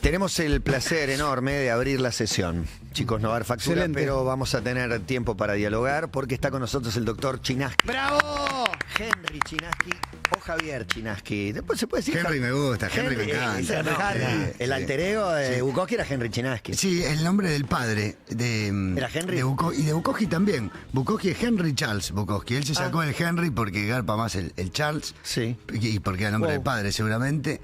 Tenemos el placer enorme de abrir la sesión. Chicos, no va a haber factura, Excelente. pero vamos a tener tiempo para dialogar porque está con nosotros el doctor Chinaski. ¡Bravo! Henry Chinaski o Javier Chinaski. Después se puede decir Henry me gusta, Henry me encanta. El alter ego de Bukowski era Henry Chinaski. Sí, el nombre del padre de... ¿Era Henry? de y de Bukowski también. Bukowski es Henry Charles Bukowski. Él se sacó el Henry porque garpa más el Charles. Sí. Y porque era el nombre del padre seguramente.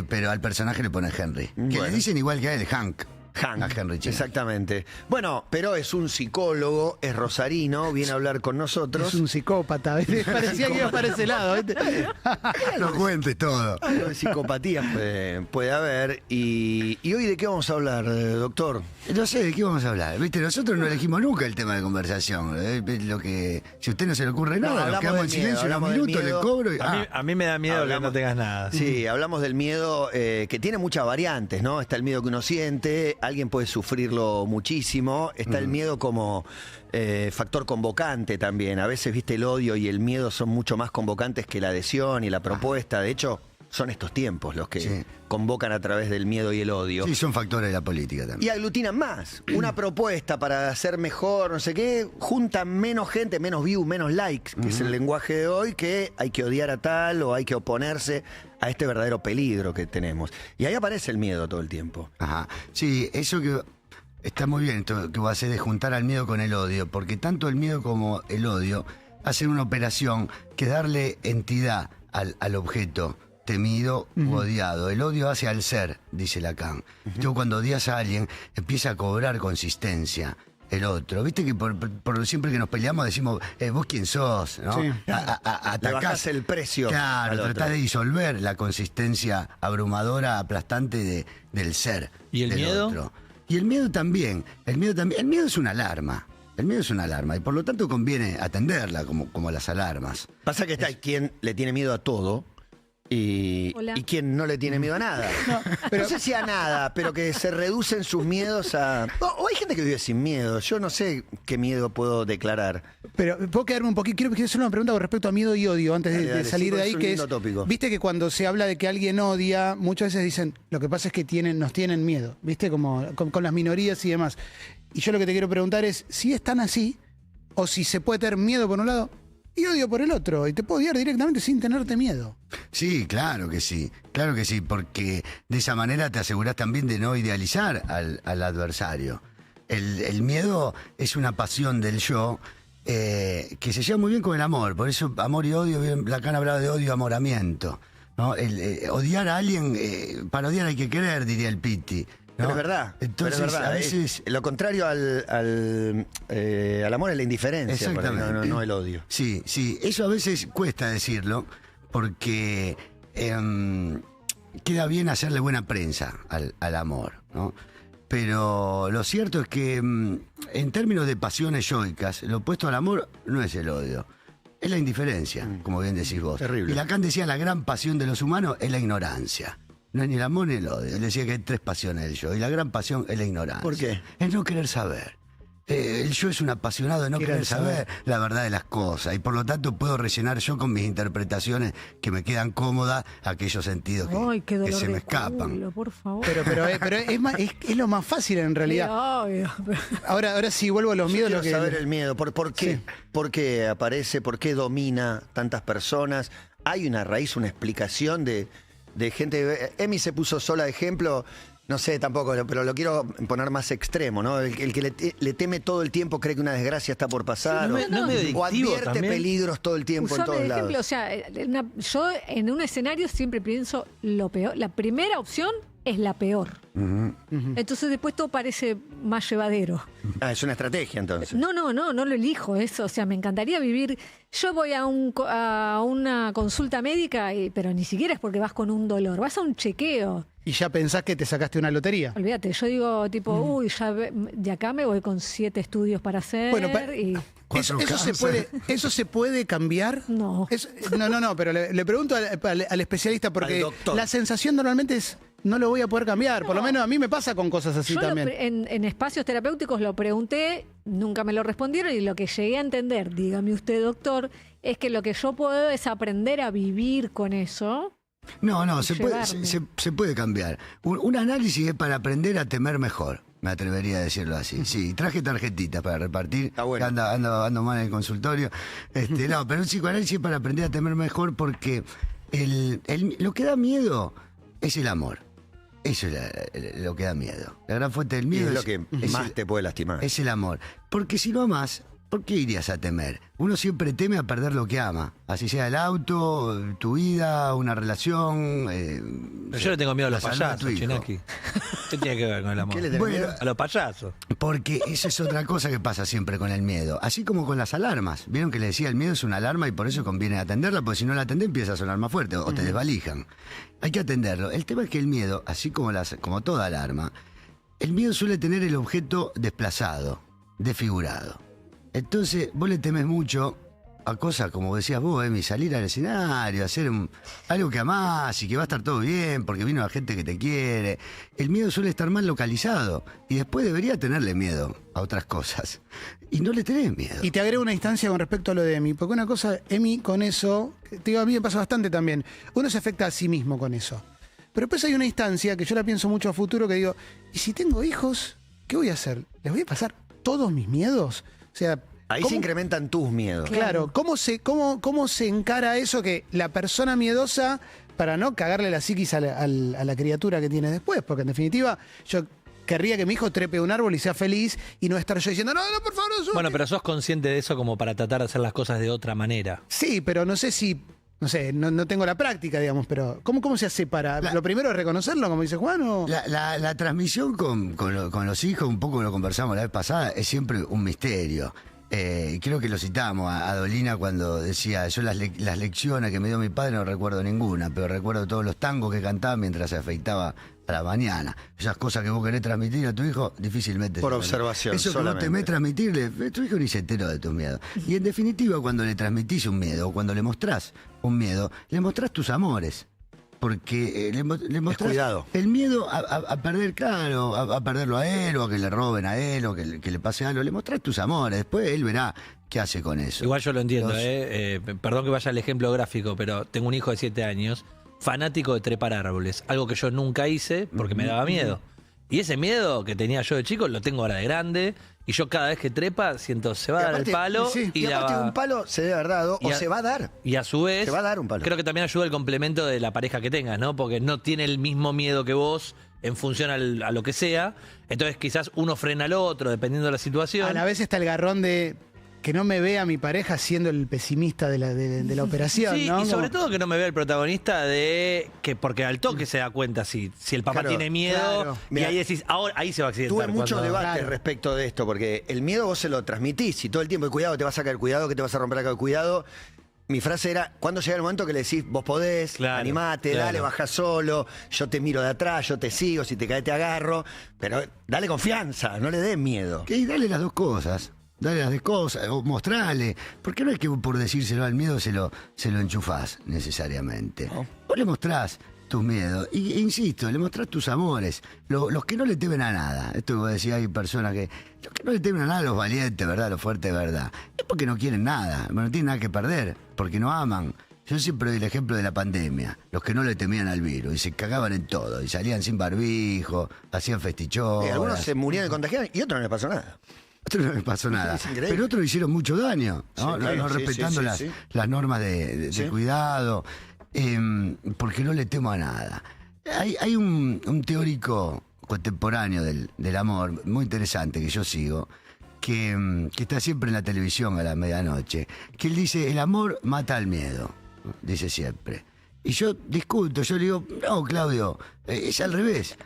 Pero al personaje le pone Henry. Que Bueno. le dicen igual que a él, Hank. Hank, A Henry Chinaski. exactamente. Bueno, pero es un psicólogo, es rosarino, viene a hablar con nosotros. Es un psicópata, ¿viste? Parecía que iba para ese lado, ¿viste? No cuentes todo. Algo de psicopatía puede haber. Y hoy de qué vamos a hablar, doctor? No sé de qué vamos a hablar. Viste, nosotros no elegimos nunca el tema de conversación. Lo que, si a usted no se le ocurre No, nada, nos hablamos quedamos en del miedo, silencio unos hablamos del minutos, le miedo. cobro y. A mí me da miedo que Hablamos- no tengas nada. Sí, hablamos del miedo que tiene muchas variantes, ¿no? Está el miedo que uno siente, alguien puede sufrirlo muchísimo, está el miedo como factor convocante también. A veces, viste, el odio y el miedo son mucho más convocantes que la adhesión y la propuesta. De hecho, son estos tiempos los que Sí. convocan a través del miedo y el odio. Sí, son factores de la política Y también. aglutinan más. Una propuesta para hacer mejor, no sé qué, juntan menos gente, menos views, menos likes, que es el lenguaje de hoy, que hay que odiar a tal o hay que oponerse a este verdadero peligro que tenemos. Y ahí aparece el miedo todo el tiempo. Ajá. Sí, eso que está muy bien, esto que va a hacer de juntar al miedo con el odio, porque tanto el miedo como el odio hacen una operación que es darle entidad al objeto temido u odiado. El odio hace al ser, dice Lacan. Tú cuando odias a alguien empieza a cobrar consistencia el otro. Viste que por siempre que nos peleamos decimos, vos quién sos, ¿no? Sí. Le Atacás bajás el precio al Claro, otro. tratás de disolver la consistencia abrumadora, aplastante del ser. ¿Y el del miedo? otro. Y el miedo también. El miedo es una alarma. El miedo es una alarma y por lo tanto conviene atenderla como las alarmas. Pasa que está quien le tiene miedo a todo y Hola. quien no le tiene miedo a nada. No sé si a nada, pero que se reducen sus miedos a... O hay gente que vive sin miedo. Yo no sé qué miedo puedo declarar. Pero puedo quedarme un poquito. Quiero hacer una pregunta con respecto a miedo y odio antes Dale, de dale, salir sí, de es ahí, un que lindo es. tópico. Viste que cuando se habla de que alguien odia, muchas veces dicen, lo que pasa es que nos tienen miedo, ¿viste? Como con las minorías y demás. Y yo lo que te quiero preguntar es si es tan así, o si se puede tener miedo por un lado y odio por el otro, y te puedo odiar directamente sin tenerte miedo. Sí, claro que sí, porque de esa manera te asegurás también de no idealizar al adversario. El miedo es una pasión del yo que se lleva muy bien con el amor, por eso amor y odio, Lacan hablaba de odio y amoramiento, ¿no? Odiar a alguien, para odiar hay que querer, diría el Pitti. ¿no? Pero es verdad. Entonces, pero es verdad. a veces... Lo contrario al amor es la indiferencia, por ahí, Exactamente. no el odio. Sí, eso a veces cuesta decirlo porque queda bien hacerle buena prensa al amor, ¿no? Pero lo cierto es que en términos de pasiones yoicas, lo opuesto al amor no es el odio, es la indiferencia, como bien decís vos. Terrible. Y Lacan decía la gran pasión de los humanos es la ignorancia. No es ni el amor ni el odio. Él decía que hay tres pasiones del yo. Y la gran pasión es la ignorancia. ¿Por qué? Es no querer saber. El yo es un apasionado de no querer saber la verdad de las cosas. Y por lo tanto puedo rellenar yo con mis interpretaciones que me quedan cómodas aquellos sentidos Ay, qué que dolor se de me escapan. culo, por favor. Pero es lo más fácil en realidad. Obvio. Ahora sí vuelvo a los Yo miedos. quiero Lo que... saber el miedo. ¿Por qué? Sí. ¿Por qué aparece? ¿Por qué domina tantas personas? ¿Hay una raíz, una explicación de gente? Emi se puso sola de ejemplo. No sé tampoco, pero lo quiero poner más extremo, ¿no? El que le teme todo el tiempo, cree que una desgracia está por pasar. Sí, no es medio o adictivo advierte también. peligros todo el tiempo en Usame todos de ejemplo, lados. o sea, yo en un escenario siempre pienso lo peor. La primera opción es la peor. Entonces después todo parece más llevadero. Ah, es una estrategia entonces. No lo elijo eso. O sea, me encantaría vivir. Yo voy a una consulta médica, pero ni siquiera es porque vas con un dolor, vas a un chequeo. Y ya pensás que te sacaste una lotería. Olvídate, yo digo tipo, uy, ya de acá me voy con 7 estudios para hacer. Bueno, y... Eso Cuatro se puede cambiar. No. No, pero le pregunto al especialista porque Al doctor. la sensación normalmente es no lo voy a poder cambiar. Por lo menos a mí me pasa con cosas así Yo también. en espacios terapéuticos lo pregunté, nunca me lo respondieron y lo que llegué a entender, dígame usted doctor, es que lo que yo puedo es aprender a vivir con eso No, se puede, llevarme. se puede cambiar. Un análisis es para aprender a temer mejor, me atrevería a decirlo así. Sí, traje tarjetitas para repartir, Está bueno. que ando mal en el consultorio. No, pero un psicoanálisis es para aprender a temer mejor porque lo que da miedo es el amor. Eso es lo que da miedo. La gran fuente del Y miedo es lo que más te puede lastimar. es el amor. Porque si no amas, ¿por qué irías a temer? Uno siempre teme a perder lo que ama. Así sea el auto, tu vida, una relación. Pero yo le tengo miedo a los la salud de tu payasos, hijo. Chinaki. ¿Qué tiene que ver con el amor? ¿Qué le tenés Bueno, miedo? A los payasos. Porque eso es otra cosa que pasa siempre con el miedo. Así como con las alarmas. Vieron que le decía, el miedo es una alarma y por eso conviene atenderla, porque si no la atendés empieza a sonar más fuerte o te desvalijan. Hay que atenderlo. El tema es que el miedo, así como toda alarma, el miedo suele tener el objeto desplazado, desfigurado. Entonces vos le temes mucho a cosas como decías vos, Emi, salir al escenario, hacer algo que amás y que va a estar todo bien porque vino la gente que te quiere. El miedo suele estar mal localizado y después debería tenerle miedo a otras cosas. Y no le tenés miedo. Y te agrego una instancia con respecto a lo de Emi, porque una cosa, Emi, con eso, te digo, a mí me pasa bastante también, uno se afecta a sí mismo con eso. Pero después hay una instancia que yo la pienso mucho a futuro que digo, ¿y si tengo hijos, qué voy a hacer? ¿Les voy a pasar todos mis miedos? O sea, Ahí se incrementan tus miedos. Claro, ¿cómo se encara eso que la persona miedosa, para no cagarle la psiquis a la criatura que tiene después? Porque en definitiva, yo querría que mi hijo trepe un árbol y sea feliz y no estar yo diciendo, no, por favor, no subas". Bueno, pero sos consciente de eso como para tratar de hacer las cosas de otra manera. Sí, pero no sé si... No tengo la práctica, digamos, pero ¿cómo se hace para...? Lo primero es reconocerlo, como dice Juan, o... La transmisión con los hijos, un poco lo conversamos la vez pasada, es siempre un misterio. Creo que lo citamos a Dolina cuando decía, yo las lecciones que me dio mi padre no recuerdo ninguna, pero recuerdo todos los tangos que cantaba mientras se afeitaba a la mañana. Esas cosas que vos querés transmitir a tu hijo, difícilmente. Por se observación, Eso que solamente. no temés transmitirle, tu hijo ni se enteró de tus miedos. Y en definitiva, cuando le transmitís un miedo, o cuando le mostrás un miedo, le mostrás tus amores. Porque le mostrás cuidado. el miedo a perder, claro, a perderlo a él, o a que le roben a él, o que le pase algo. Le mostrás tus amores, después él verá qué hace con eso. Igual yo lo entiendo, Los- perdón que vaya al ejemplo gráfico, pero tengo un hijo de 7 años, fanático de trepar árboles, algo que yo nunca hice porque me daba miedo. Y ese miedo que tenía yo de chico lo tengo ahora de grande, y yo cada vez que trepa siento se va a dar el palo Y la aparte va- un palo se debe haber dado Y o a- se va a dar. Y a su vez, Se va a dar un palo. creo que también ayuda el complemento de la pareja que tengas, ¿no? Porque no tiene el mismo miedo que vos en función a lo que sea. Entonces quizás uno frena al otro, dependiendo de la situación. A la vez está el garrón de que no me vea mi pareja siendo el pesimista de la operación, Sí, ¿no? y sobre Como- todo que no me vea el protagonista de que, porque al toque se da cuenta si el papá Claro, tiene miedo, claro. y Mira, ahí decís, ahora ahí se va a accidentar. Tuve mucho cuando- debate Claro. respecto de esto, porque el miedo vos se lo transmitís y todo el tiempo, cuidado, te vas a caer, cuidado, que te vas a romper acá, cuidado. Mi frase era, ¿cuándo llega el momento que le decís, vos podés, Claro, animate, claro. dale, bajá solo, yo te miro de atrás, yo te sigo, si te caes te agarro, pero dale confianza, no le des miedo. Y dale las dos cosas. Dale las dos cosas, o mostrale. Porque no es que por decírselo al miedo se lo enchufás necesariamente. Vos le mostrás tus miedos. E insisto, le mostrás tus amores. Los que no le temen a nada. Esto que vos decís, hay personas que... Los que no le temen a nada, los valientes, ¿verdad? Los fuertes, ¿verdad? Es porque no quieren nada. No tienen nada que perder. Porque no aman. Yo siempre doy el ejemplo de la pandemia. Los que no le temían al virus y se cagaban en todo. Y salían sin barbijo, hacían festichones. Algunos se murieron de contagiar y otros no les pasó nada. A otros no les pasó nada. Es increíble. Pero otros hicieron mucho daño, ¿no? Sí, No sí, respetando sí, sí. las normas de Sí. cuidado, porque no le temo a nada. Hay un teórico contemporáneo del amor, muy interesante, que yo sigo, que está siempre en la televisión a la medianoche, que él dice, el amor mata al miedo, dice siempre. Y yo discuto, yo le digo, no, Claudio, es al revés.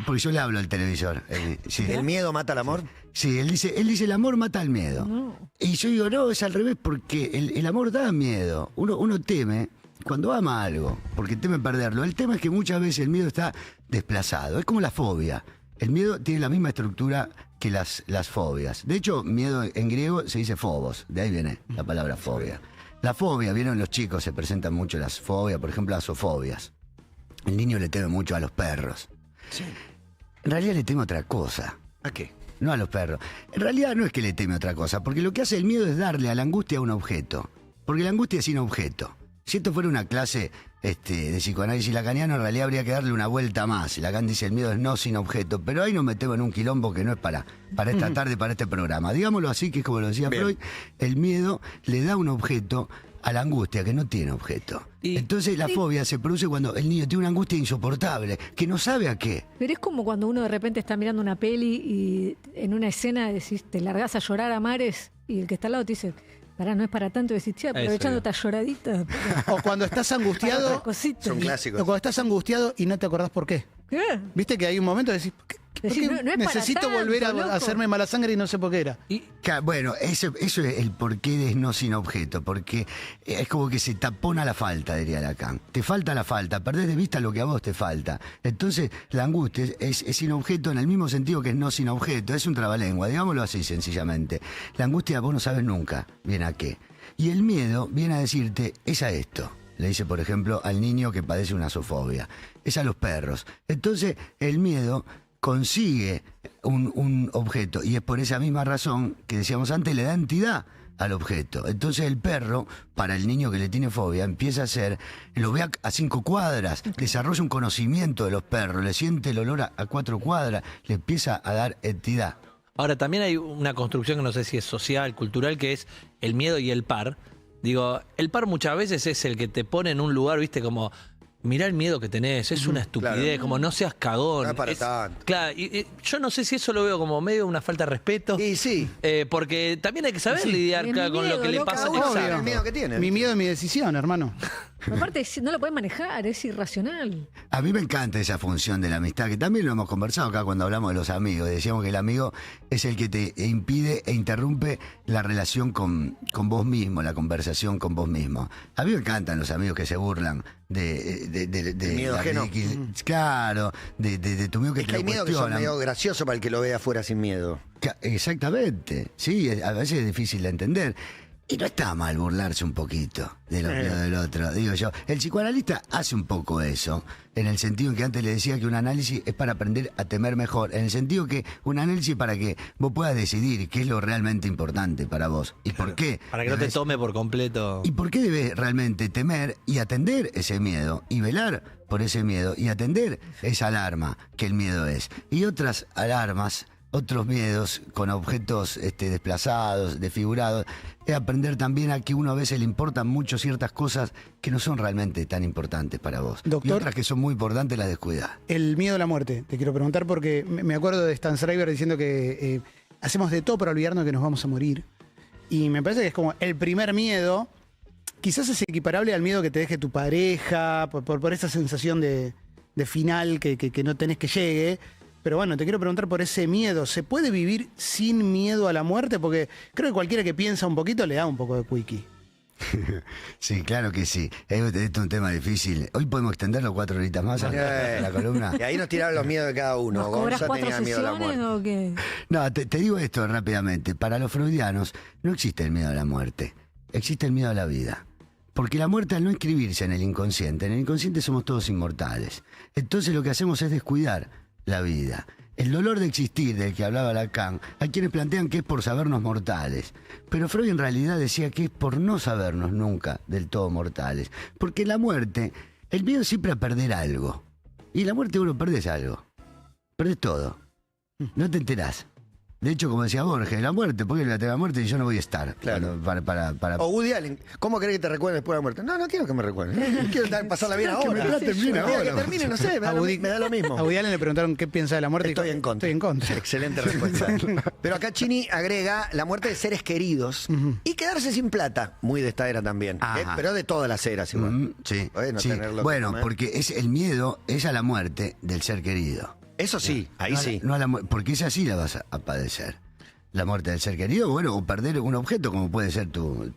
Porque yo le hablo al televisor. Sí. ¿El miedo mata al amor? Sí, él dice, el amor mata al miedo. Y yo digo, no, es al revés, porque el amor da miedo. Uno teme cuando ama algo, porque teme perderlo. El tema es que muchas veces el miedo está desplazado. Es como la fobia. El miedo tiene la misma estructura que las fobias. De hecho, miedo en griego se dice phobos, de ahí viene la palabra fobia. La fobia, vieron los chicos, se presentan mucho las fobias, por ejemplo, las zoofobias. El niño le teme mucho a los perros. Sí. En realidad le teme a otra cosa. ¿A qué? No a los perros. En realidad no es que le teme a otra cosa, porque lo que hace el miedo es darle a la angustia un objeto. Porque la angustia es sin objeto. Si esto fuera una clase de psicoanálisis lacaniano, en realidad habría que darle una vuelta más. Lacan dice el miedo es no sin objeto, pero ahí nos metemos en un quilombo que no es para esta tarde, para este programa. Digámoslo así, que es como lo decía Bien. Freud, el miedo le da un objeto a la angustia, que no tiene objeto. Y- Entonces la fobia se produce cuando el niño tiene una angustia insoportable, que no sabe a qué. Pero es como cuando uno de repente está mirando una peli y en una escena decís, te largás a llorar a mares y el que está al lado te dice, pará, no es para tanto, y decís, che, aprovechando Eso, esta lloradita. O cuando estás Para otra angustiado, cosita. Son o clásicos. cuando estás angustiado y no te acordás por qué. ¿Qué? Viste que hay un momento de decir, ¿por qué Decís, no es para necesito tanto, volver loco? a hacerme mala sangre y no sé por qué era? Y Bueno, eso es el porqué de no sin objeto, porque es como que se tapona la falta, diría Lacan. Te falta la falta, perdés de vista lo que a vos te falta. Entonces, la angustia es sin objeto en el mismo sentido que es no sin objeto, es un trabalengua, digámoslo así sencillamente. La angustia vos no sabes nunca bien a qué. Y el miedo viene a decirte, es a esto. Le dice, por ejemplo, al niño que padece una zoofobia. Es a los perros. Entonces, el miedo consigue un objeto y es por esa misma razón que decíamos antes, le da entidad al objeto. Entonces el perro, para el niño que le tiene fobia, empieza a ser, lo ve a 5 cuadras, desarrolla un conocimiento de los perros, le siente el olor a 4 cuadras, le empieza a dar entidad. ahora también hay una construcción que no sé si es social, cultural, que es el miedo y el par. Digo, el par muchas veces es el que te pone en un lugar, viste, como, mirá el miedo que tenés, es una estupidez, claro. como no seas cagón. No es para tanto. Claro, y yo no sé si eso lo veo como medio una falta de respeto. Y sí. Porque también hay que saber lidiar Es mi con lo miedo, que le loco. pasa. Cada uno Obvio. sabe el miedo que tiene. Mi miedo es mi decisión, hermano. Aparte, no lo puedes manejar, es irracional. A mí me encanta esa función de la amistad, que también lo hemos conversado acá cuando hablamos de los amigos. Decíamos que el amigo es el que te impide e interrumpe la relación con vos mismo, la conversación con vos mismo. A mí me encantan los amigos que se burlan de miedo la ajeno. Claro, de tu miedo que Es te que hay lo miedo que son cuestionan. medio gracioso para el que lo ve afuera sin miedo. Exactamente, sí, a veces es difícil de entender. Y no está mal burlarse un poquito de los miedos del otro, digo yo. El psicoanalista hace un poco eso, en el sentido en que antes le decía que un análisis es para aprender a temer mejor, en el sentido que un análisis para que vos puedas decidir qué es lo realmente importante para vos y por qué. Para que no te debes- tome por completo. ¿Y por qué debes realmente temer y atender ese miedo y velar por ese miedo y atender esa alarma que el miedo es? Y otras alarmas, otros miedos con objetos desplazados, desfigurados, es aprender también a que uno a veces le importan mucho ciertas cosas que no son realmente tan importantes para vos. Doctor. Y otras que son muy importantes las descuidás. El miedo a la muerte, te quiero preguntar porque me acuerdo de Stan Schreiber diciendo que hacemos de todo para olvidarnos que nos vamos a morir. Y me parece que es como el primer miedo, quizás es equiparable al miedo que te deje tu pareja, por esa sensación de final que no tenés que llegue. Pero bueno, te quiero preguntar por ese miedo. ¿Se puede vivir sin miedo a la muerte? Porque creo que cualquiera que piensa un poquito le da un poco de quickie. Sí, claro que sí. Esto es un tema difícil. Hoy podemos extenderlo 4 horitas más a la columna. Y ahí nos tiraron los miedos de cada uno. ¿Nos cobras Gonza 4 tenía miedo a la sesiones muerte. o qué? No, te digo esto rápidamente. Para los freudianos no existe el miedo a la muerte, existe el miedo a la vida. Porque la muerte, al no inscribirse en el inconsciente somos todos inmortales. Entonces lo que hacemos es descuidar la vida. El dolor de existir del que hablaba Lacan, hay quienes plantean que es por sabernos mortales. Pero Freud en realidad decía que es por no sabernos nunca del todo mortales. Porque la muerte, el miedo siempre a perder algo. Y en la muerte uno perdés algo. Perdés todo. No te enterás. De hecho, como decía Borges, la muerte, ¿por qué la tengo la muerte y yo no voy a estar? Claro. Para O Woody Allen, ¿cómo querés que te recuerden después de la muerte? No, no quiero que me recuerden. Quiero pasarla bien ahora. Que me traten bien Quiero ahora. que termine, no sé, me da lo mismo. A Woody Allen le preguntaron qué piensa de la muerte. y Estoy dijo, en contra. Estoy en contra. Excelente respuesta. Pero acá Chini agrega la muerte de seres queridos y quedarse sin plata. Muy de esta era también. Ajá. Pero de todas las eras igual. Sí, Bueno, sí. tener lo que Bueno, comer. porque es el miedo es a la muerte del ser querido. Eso sí, ahí No sí. no a la porque esa sí la vas a padecer. La muerte del ser querido, bueno, o perder un objeto como puede ser tu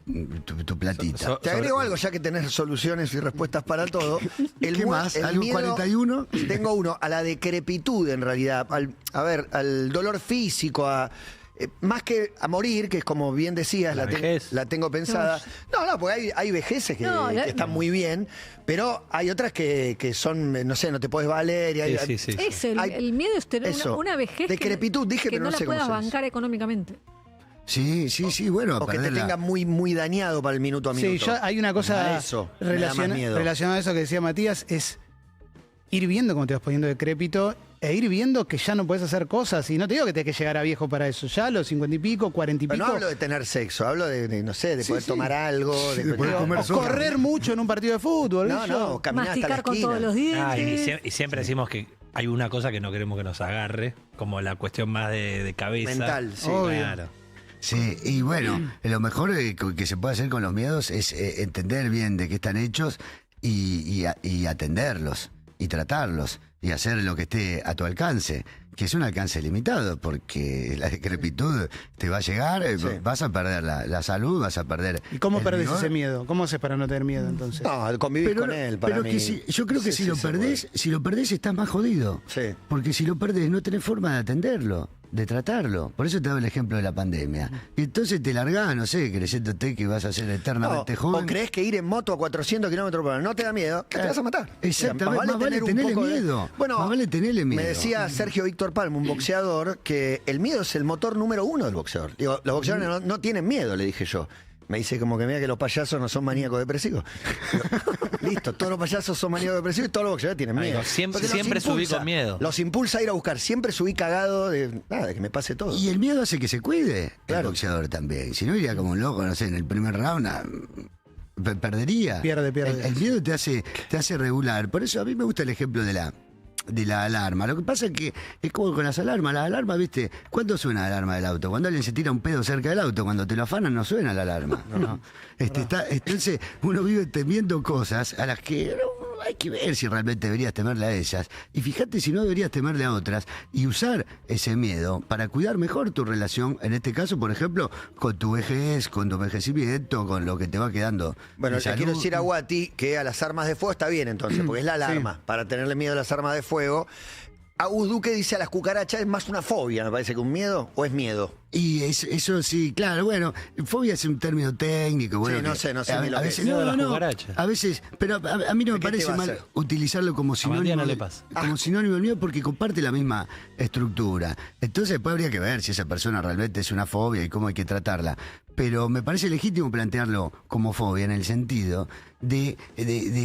platita. Te agrego algo, ya que tenés soluciones y respuestas para todo. ¿Qué más? ¿Algo miedo- 41? Tengo uno, a la decrepitud en realidad. Al dolor físico, más que a morir, que es como bien decías, La vejez. la tengo pensada. No, porque hay vejeces que, No, que están muy bien, pero hay otras que son, no sé, no te puedes valer. Y hay, Sí, sí, sí. Eso, Hay- el miedo es tener eso. una vejez Decrepitud, dije, que pero no no la sé cómo puedas se dice. bancar económicamente. Sí, bueno, O que te perderla. tenga muy dañado para el minuto a minuto. Sí, hay una cosa A eso me da más miedo. relacionada a eso que decía Matías, es ir viendo cómo te vas poniendo decrépito e ir viendo que ya no puedes hacer cosas. Y no te digo que tenés que llegar a viejo para eso. Ya a los 50 y pico, 40 y Pero pico. no hablo de tener sexo, hablo de no sé, de poder tomar algo, Sí, de de poder digo, comer o sopa. correr mucho en un partido de fútbol. No, ¿no? Yo- no, caminar hasta la Masticar con esquina. todos los dientes. Y siempre decimos que hay una cosa que no queremos que nos agarre, como la cuestión más de cabeza. Mental, sí. Obvio. Claro. Sí, y bueno, lo mejor que se puede hacer con los miedos es entender bien de qué están hechos y atenderlos y tratarlos y hacer lo que esté a tu alcance, que es un alcance limitado, porque la decrepitud te va a llegar, Sí. vas a perder la salud, vas a perder... ¿Y cómo el perdés vigor. ese miedo? ¿Cómo haces para no tener miedo entonces? No, convivir con él, para pero mí. que yo creo que Sí, si sí, se si lo perdés estás más jodido. Sí. Porque si lo perdés no tenés forma de atenderlo, de tratarlo. Por eso te daba el ejemplo de la pandemia. Y entonces te largás, no sé, creyéndote que vas a ser eternamente No, joven. o crees que ir en moto a 400 kilómetros por hora no te da miedo, que te vas a matar. Exactamente, más vale un tenerle poco miedo. Bueno, Más vale tenerle miedo. me decía Sergio Víctor Palma, un boxeador, que el miedo es el motor número 1 del boxeador. Digo, los boxeadores no tienen miedo, le dije yo. Me dice como que mira que los payasos no son maníacos depresivos. Listo, todos los payasos son maníacos depresivos y todos los boxeadores tienen miedo. Amigo, siempre- Porque los siempre subí con miedo. Los impulsa a ir a buscar. Siempre subí cagado de nada, de que me pase todo. Y el miedo hace que se cuide Claro. el boxeador también. Si no iría como un loco, no sé, en el primer round perdería. Pierde. El miedo te hace regular. Por eso a mí me gusta el ejemplo de la alarma. Lo que pasa es que es como con las alarmas. Las alarmas, ¿viste? ¿Cuándo suena la alarma del auto? Cuando alguien se tira un pedo cerca del auto. Cuando te lo afanan no suena la alarma. ¿no? Entonces uno vive temiendo cosas a las que hay que ver si realmente deberías temerle a ellas. Y fíjate si no deberías temerle a otras. Y usar ese miedo para cuidar mejor tu relación. En este caso, por ejemplo, con tu vejez, con tu envejecimiento, con lo que te va quedando. Bueno, de le salud. quiero decir a Guati que a las armas de fuego está bien entonces, porque es la alarma, para tenerle miedo a las armas de fuego. Agus Duque dice a las cucarachas es más una fobia, me parece que un miedo, o es miedo. Y eso sí, claro, bueno, fobia es un término técnico. Bueno, Sí, no que sé ni lo a que veces, es. Miedo a las no, cucarachas. a veces, pero a mí no me ¿Qué te parece va a mal hacer? utilizarlo como Matías sinónimo, no le de- pasa. como sinónimo del miedo porque comparte la misma estructura. Entonces después habría que ver si esa persona realmente es una fobia y cómo hay que tratarla. Pero me parece legítimo plantearlo como fobia en el sentido de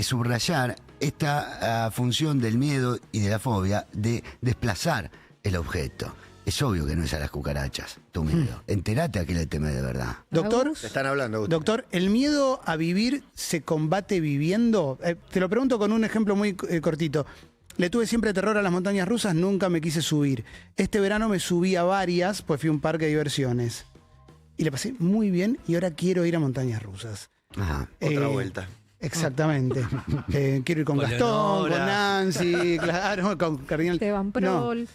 subrayar esta función del miedo y de la fobia de desplazar el objeto. Es obvio que no es a las cucarachas, tu miedo. Entérate a qué le temes de verdad. Doctor, Te están hablando, Agus. doctor, ¿el miedo a vivir se combate viviendo? Te lo pregunto con un ejemplo muy cortito. Le tuve siempre terror a las montañas rusas, nunca me quise subir. Este verano me subí a varias, pues fui a un parque de diversiones. Y le pasé muy bien y ahora quiero ir a montañas rusas. Ajá. Otra vuelta. Exactamente. Quiero ir con Con Gastón, Leonora. con Nancy, claro, con Cardinal. Esteban Prol.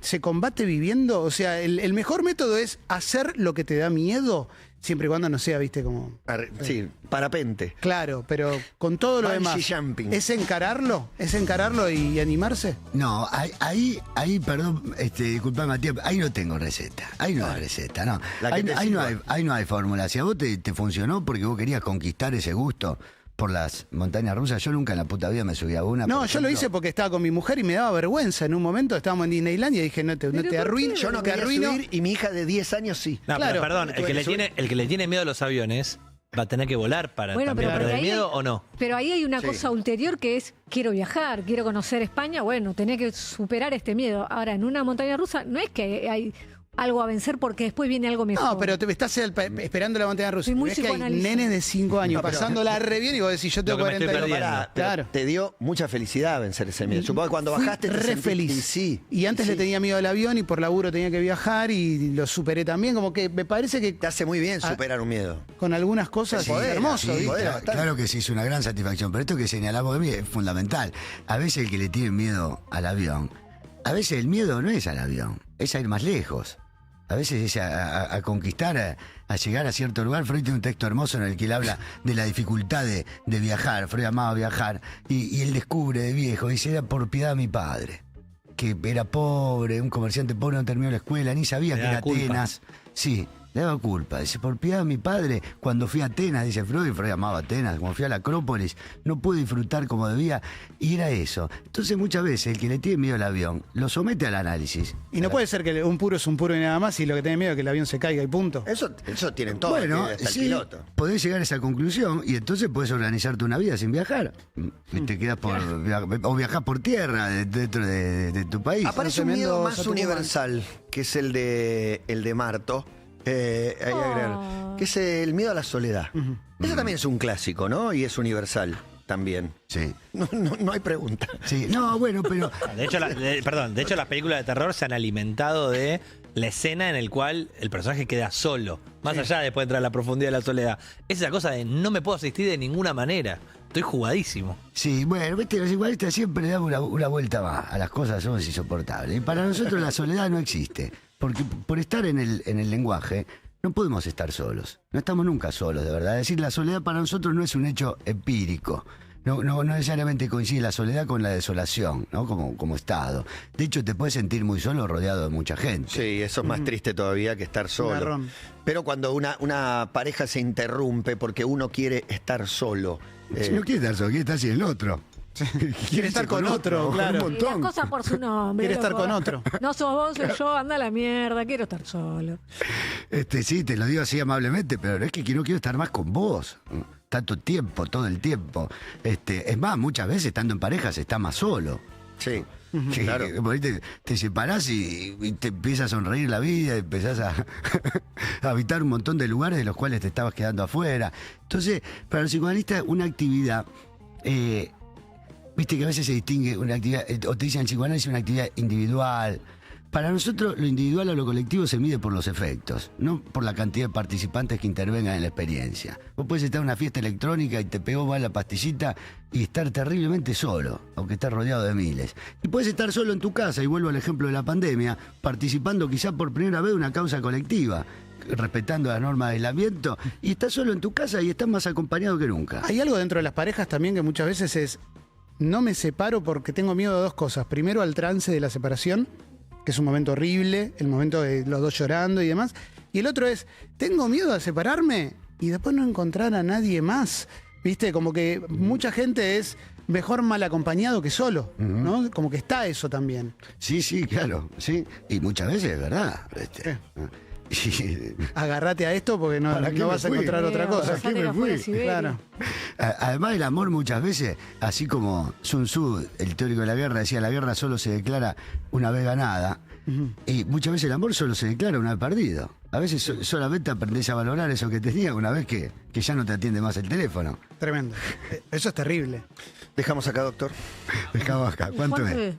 ¿Se combate viviendo? O sea, el mejor método es hacer lo que te da miedo, siempre y cuando no sea, viste, como... Sí, parapente. Claro, pero con todo lo Bungee demás. jumping. ¿Es encararlo y animarse? No, ahí, perdón, disculpa Matías, ahí no tengo receta. Ahí no hay receta, no. La que Ahí, te ahí no sirva. hay fórmula. Si a vos te funcionó porque vos querías conquistar ese gusto por las montañas rusas, yo nunca en la puta vida me subí a una. No, por yo lo ejemplo. hice porque estaba con mi mujer y me daba vergüenza. En un momento estábamos en Disneylandia y dije, no te arruino, Yo no te quería arruino. subir y mi hija de 10 años sí. No, Claro. pero perdón, Tuve que subir. el que le tiene miedo a los aviones va a tener que volar para Bueno, también pero perder ahí miedo hay- o no. Pero ahí hay una Sí. cosa ulterior que es, quiero viajar, quiero conocer España, bueno, tenés que superar este miedo. Ahora, en una montaña rusa no es que hay algo a vencer porque después viene algo mejor. No, pero te estás esperando la montaña rusa. Soy muy Ves que hay psicoanalista. nenes de 5 años No, pero- pasándola re bien y vos decís, yo tengo Lo que me estoy 40 perdiendo. Pará, pero Claro. te dio mucha felicidad vencer ese miedo. Supongo que cuando Fui bajaste te re sentiste- feliz. Sí. Y antes Sí. le tenía miedo al avión y por laburo tenía que viajar y lo superé también. Como que me parece que Te hace muy bien superar un miedo. con algunas cosas Sí, es hermoso. sí, ¿viste? poder. Claro que sí, es una gran satisfacción. Pero esto que señalamos de mí es fundamental. A veces el que le tiene miedo al avión, a veces el miedo no es al avión, es a ir más lejos. A veces es a conquistar, a llegar a cierto lugar. Freud tiene un texto hermoso en el que él habla de la dificultad de viajar. Freud amaba viajar. Y él descubre de viejo, dice, era por piedad a mi padre, que era pobre, un comerciante pobre, no terminó la escuela, ni sabía Le que da era culpa. Atenas. Sí, Le daba culpa. Dice, por piedad de mi padre, cuando fui a Atenas, dice Freud amaba Atenas, cuando fui a la Acrópolis, no pude disfrutar como debía. Y era eso. Entonces muchas veces el que le tiene miedo al avión, lo somete al análisis. Y no puede ser que un puro es un puro y nada más y lo que tiene miedo es que el avión se caiga y punto. Eso tienen todos, Bueno, hasta sí, el piloto. podés llegar a esa conclusión y entonces podés organizarte una vida sin viajar. Y te quedas o viajás por tierra dentro de tu país. Aparece un Tremendo miedo más Tucumán. universal, que es el de Marto, que es el miedo a la soledad. Eso también es un clásico, ¿no? Y es universal también. Sí. No hay pregunta. Sí, no, bueno, pero De hecho, de hecho, las películas de terror se han alimentado de la escena en la cual el personaje queda solo. Más allá después de entrar a la profundidad de la soledad. Es esa cosa de no me puedo asistir de ninguna manera. Estoy jugadísimo. sí, bueno, viste, los igualistas siempre le damos una vuelta más a las cosas, somos insoportables. Y para nosotros la soledad no existe, porque por estar en el lenguaje no podemos estar solos. No estamos nunca solos, de verdad. Es decir, la soledad para nosotros no es un hecho empírico. No necesariamente coincide la soledad con la desolación, ¿no? Como estado. De hecho, te puedes sentir muy solo rodeado de mucha gente. Sí, eso es más triste todavía que estar solo. Garrón. Pero cuando una pareja se interrumpe porque uno quiere estar solo. Si no quiere estar solo, quiere estar sin el otro. Quiere estar con otro, claro. Un Y las montón. cosas por su nombre. Quiere estar loco. con otro. No sos vos, soy yo, anda a la mierda, quiero estar solo. Sí, te lo digo así amablemente, pero es que no quiero estar más con vos. Tanto tiempo, todo el tiempo. Es más, muchas veces estando en pareja se está más solo. Sí, Que- claro. por ahí te separás y te empieza a sonreír la vida, y empezás a habitar un montón de lugares de los cuales te estabas quedando afuera. Entonces, para los psicoanalistas, una actividad, viste que a veces se distingue una actividad, o te dicen el psicoanálisis una actividad individual. Para nosotros, lo individual o lo colectivo se mide por los efectos, no por la cantidad de participantes que intervengan en la experiencia. Vos podés estar en una fiesta electrónica y te pegó mal la pastillita y estar terriblemente solo, aunque estés rodeado de miles. Y puedes estar solo en tu casa, y vuelvo al ejemplo de la pandemia, participando quizá por primera vez de una causa colectiva, respetando las normas de aislamiento, y estás solo en tu casa y estás más acompañado que nunca. Hay algo dentro de las parejas también que muchas veces es, no me separo porque tengo miedo de dos cosas. Primero, al trance de la separación, que es un momento horrible, el momento de los dos llorando y demás. Y el otro es, tengo miedo a separarme y después no encontrar a nadie más. ¿Viste? Como que mucha gente es mejor mal acompañado que solo, ¿no? Como que está eso también. Sí, claro, sí. Y muchas veces es verdad. Y- Agarrate a esto porque no, ¿Para qué no me vas a fui? encontrar otra cosa. ¿Para qué me fui? Claro. Además, el amor muchas veces, así como Sun Tzu, el teórico de la guerra, decía, la guerra solo se declara una vez ganada, y muchas veces el amor solo se declara una vez perdido. A veces solamente aprendés a valorar eso que tenías una vez que ya no te atiende más el teléfono. Tremendo. Eso es terrible. Dejamos acá, doctor. Dejamos acá. ¿Cuánto es?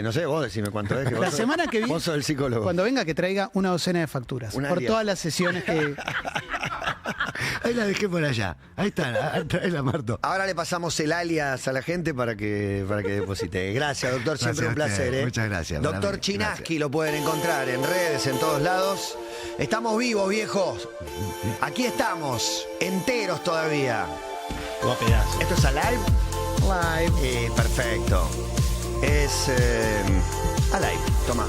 No sé, vos decime cuánto es. Que La vos sos- semana que viene, Vos sos el psicólogo. cuando venga, que traiga una docena de facturas. Una Por alias. todas las sesiones que... Ahí la dejé por allá. Ahí está, traela, Marto. Ahora le pasamos el alias a la gente para que deposite. Gracias, doctor. Siempre Gracias un a placer. ustedes. Muchas gracias. Para Doctor mí. Chinaski Gracias. lo pueden encontrar en redes, en todos lados. Estamos vivos, viejos. Aquí estamos, enteros todavía. Como pedazo. ¿Esto es Alive? Live. Perfecto. Es Alive. Toma.